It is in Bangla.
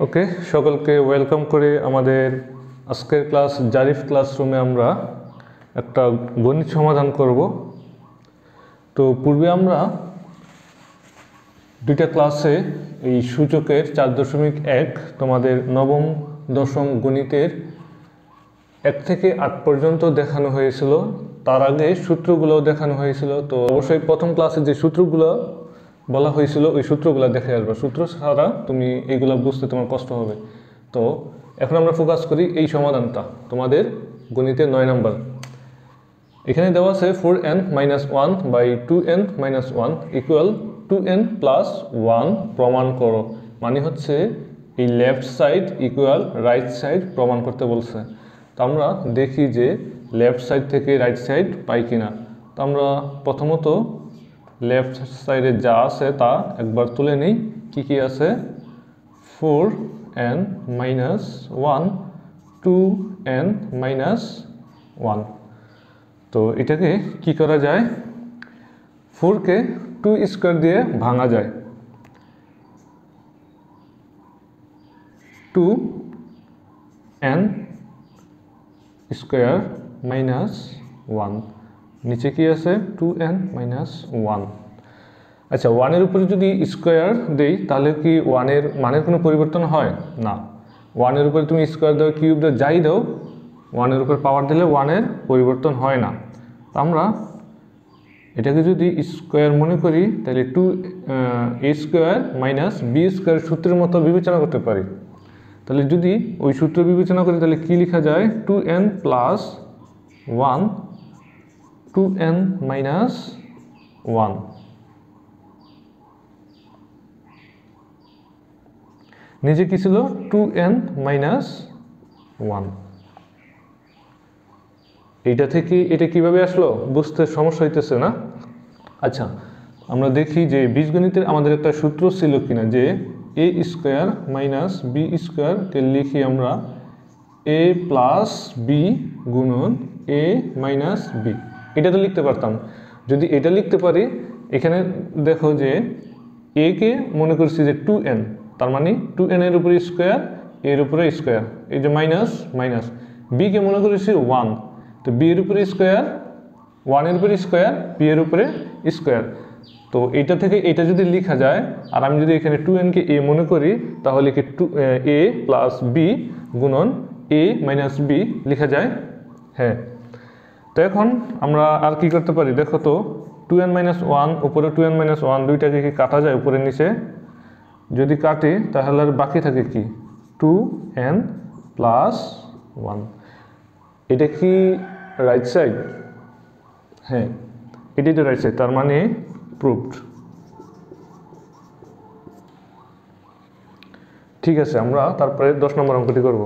ওকে, সকলকে ওয়েলকাম করে আমাদের আজকের ক্লাস জারিফ ক্লাসরুমে আমরা একটা গণিত সমাধান করব। তো পূর্বে আমরা দুইটা ক্লাসে এই সূচকের 4.1 তোমাদের নবম দশম গণিতের 1 থেকে 8 পর্যন্ত দেখানো হয়েছিল। তার আগে সূত্রগুলোও দেখানো হয়েছিল। তো অবশ্যই প্রথম ক্লাসে যে সূত্রগুলো বলা হয়েছিল ওই সূত্রগুলো দেখে আসবে। সূত্র ছাড়া তুমি এইগুলো বুঝতে তোমার কষ্ট হবে। তো এখন আমরা ফোকাস করি এই সমাধানটা, তোমাদের গণিতের 9 নম্বর। এখানে দেওয়া আছে 4n - 1 by 2n - 1 equal 2n plus 1 প্রমাণ করো। মানে হচ্ছে এই left side equal right side প্রমাণ করতে বলছে। তো আমরা দেখি যে লেফট সাইড থেকে রাইট সাইড পাই কিনা। তো আমরা প্রথমত লেফট সাইডে যা আছে তা একবার তুলে নিই। কি আছে? 4n - 1 2n - 1। তো এটাকে কি করা যায়? 4কে 2 স্কোয়ার দিয়ে ভাঙা যায়। 2n স্কোয়ার মাইনাস 1, নিচে কি আছে? 2n - 1। আচ্ছা, 1-এর উপরে যদি স্কোয়ার দেই তাহলে কি 1-এর মানের কোনো পরিবর্তন হয় না। 1-এর উপরে তুমি স্কোয়ার দাও, কিউব দাও, যাই দাও, 1-এর উপর পাওয়ার দিলে 1-এর পরিবর্তন হয় না। আমরা এটাকে যদি স্কোয়ার মনে করি তাহলে 2a square minus B square সূত্রের মতো বিবেচনা করতে পারি। তাহলে যদি ওই সূত্র বিবেচনা করি তাহলে কি লেখা যায়? 2n plus 1 2n minus 1। নিচে কি ছিল? 2n minus 1। এইটা থেকে এটা কিভাবে আসলো বুঝতে সমস্যা হইতেছে না? আচ্ছা, আমরা দেখি যে বীজগণিতের আমাদের একটা সূত্র ছিল কিনা, যে a স্কোয়ার মাইনাস বি স্কোয়ারকে লিখি আমরা a প্লাস বি গুণন a মাইনাস বি। এটা তো লিখতে পারতাম। যদি এটা লিখতে পারি, এখানে দেখো যে a কে মনে করছি যে 2n, তার মানে 2n এর উপরে স্কোয়ার, এর উপরে স্কোয়ার, এই যে মাইনাস মাইনাস। বি কে মনে করেছি 1, তো বি এর উপরে স্কোয়ার, 1-এর উপরে স্কোয়ার, বি এর উপরে স্কোয়ার। তো এটা থেকে এটা যদি লেখা যায়, আর আমি যদি এখানে 2n কে a মনে করি, তাহলে কি a প্লাস বি গুণন a মাইনাস বি লেখা যায়? হ্যাঁ। তো এখন আমরা আর কি করতে পারি দেখো তো। 2n - 1 উপরে 2n - 1 দুইটাকে কি কাটা যায় উপরে নিচে? যদি কাটি তাহলে আর বাকি থাকে কি? 2n plus 1। এটা কি রাইট সাইড? হ্যাঁ, এটাই তো রাইট সাইড, তার মানে প্রুভড। ঠিক আছে, আমরা তারপরে 10 নম্বর অঙ্কটি করব।